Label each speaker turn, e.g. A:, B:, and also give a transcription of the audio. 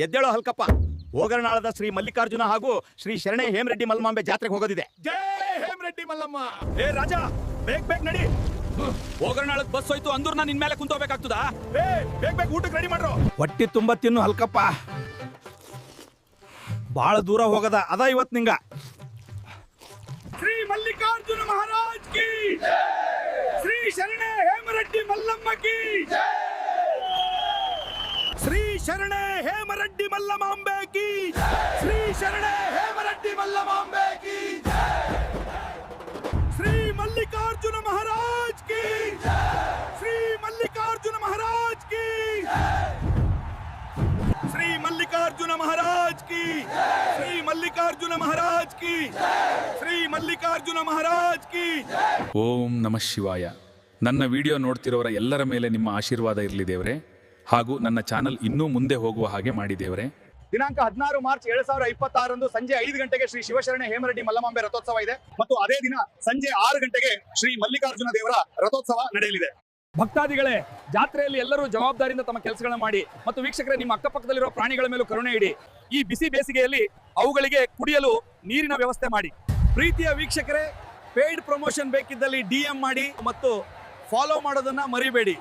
A: ಎದ್ದೇಳೋ ಹಲ್ಕಪ್ಪ. ಹೋಗರನಾಳದ ಶ್ರೀ ಮಲ್ಲಿಕಾರ್ಜುನ ಹಾಗೂ ಶ್ರೀ ಶರಣೆ ಹೇಮರೆಡ್ಡಿ ಮಲ್ಲಮಾಂಬೆ ಜಾತ್ರೆಗೆ ಹೋಗೋದಿದೆ.
B: ಜೈ ಹೇಮರೆಡ್ಡಿ ಮಲ್ಲಮ್ಮ.
A: ಏ ರಾಜ, ಬೇಗ ನಡಿ. ಹೋಗರನಾಳದ ಬಸ್ ಹೋಯ್ತು ಅಂದೂರ್ ನಾನು ನಿನ್ ಮೇಲೆ ಕುಂತೋಗ್ಬೇಕಾಗ್ತದಾ? ಬೇಗ ಊಟಕ್ಕೆ ರೆಡಿ ಮಾಡ್ರು. ಹೊಟ್ಟಿ ತುಂಬಾ ತಿನ್ನು ಹಲ್ಕಪ್ಪ. ಬಹಳ ದೂರ ಹೋಗದ ಅದ ಇವತ್ ನಿಂಗ. ಶ್ರೀ ಮಲ್ಲಿಕಾರ್ಜುನ ಮಹಾರಾಜ್ ಕಿ, ಶ್ರೀ ಶರಣೆ ಹೇಮರೆಡ್ಡಿ ಮಲ್ಲಮ್ಮ ಕಿ, ಶ್ರೀ ಶರಣೆ ಹೇಮರೆಡ್ಡಿ ಮಲ್ಲಮಾಂಬೆ ಕಿ, ಶ್ರೀ ಶರಣೆ ಹೇಮರೆಡ್ಡಿ ಮಲ್ಲಮಾಂಬೆ ಕಿ, ಶ್ರೀ ಮಲ್ಲಿಕಾರ್ಜುನ ಮಹಾರಾಜ್ ಕಿ, ಶ್ರೀ ಮಲ್ಲಿಕಾರ್ಜುನ ಮಹಾರಾಜ್ ಕಿ, ಶ್ರೀ ಮಲ್ಲಿಕಾರ್ಜುನ ಮಹಾರಾಜ್ ಕಿ, ಶ್ರೀ ಮಲ್ಲಿಕಾರ್ಜುನ ಮಹಾರಾಜ್ ಕಿ, ಶ್ರೀ ಮಲ್ಲಿಕಾರ್ಜುನ ಮಹಾರಾಜ್ ಕಿ.
C: ಓಂ ನಮಃ ಶಿವಾಯ. ನನ್ನ ವಿಡಿಯೋ ನೋಡ್ತಿರೋರ ಎಲ್ಲರ ಮೇಲೆ ನಿಮ್ಮ ಆಶೀರ್ವಾದ ಇರಲಿ ದೇವರೇ, ಹಾಗೂ ನನ್ನ ಚಾನಲ್ ಇನ್ನೂ ಮುಂದೆ ಹೋಗುವ ಹಾಗೆ ಮಾಡಿ ದೇವರೇ.
A: ದಿನಾಂಕ 16 ಮಾರ್ಚ್ 2026 ಸಂಜೆ 5 ಗಂಟೆಗೆ ಶ್ರೀ ಶಿವಶರಣೆ ಹೇಮರೆಡ್ಡಿ ಮಲ್ಲಮಾಂಬೆ ರಥೋತ್ಸವ ಇದೆ ಮತ್ತು ಅದೇ ದಿನ ಸಂಜೆ 6 ಗಂಟೆಗೆ ಶ್ರೀ ಮಲ್ಲಿಕಾರ್ಜುನ ದೇವರ ರಥೋತ್ಸವ ನಡೆಯಲಿದೆ. ಭಕ್ತಾದಿಗಳೇ, ಜಾತ್ರೆಯಲ್ಲಿ ಎಲ್ಲರೂ ಜವಾಬ್ದಾರಿಯಿಂದ ತಮ್ಮ ಕೆಲಸಗಳನ್ನ ಮಾಡಿ ಮತ್ತು ವೀಕ್ಷಕರೇ, ನಿಮ್ಮ ಅಕ್ಕಪಕ್ಕದಲ್ಲಿರುವ ಪ್ರಾಣಿಗಳ ಮೇಲೂ ಕರುಣೆ ಇಡಿ. ಈ ಬಿಸಿ ಬೇಸಿಗೆಯಲ್ಲಿ ಅವುಗಳಿಗೆ ಕುಡಿಯಲು ನೀರಿನ ವ್ಯವಸ್ಥೆ ಮಾಡಿ. ಪ್ರೀತಿಯ ವೀಕ್ಷಕರೇ, ಪೇಯ್ಡ್ ಪ್ರಮೋಷನ್ ಬೇಕಿದ್ದಲ್ಲಿ DM ಮಾಡಿ ಮತ್ತು ಫಾಲೋ ಮಾಡೋದನ್ನ ಮರಿಬೇಡಿ.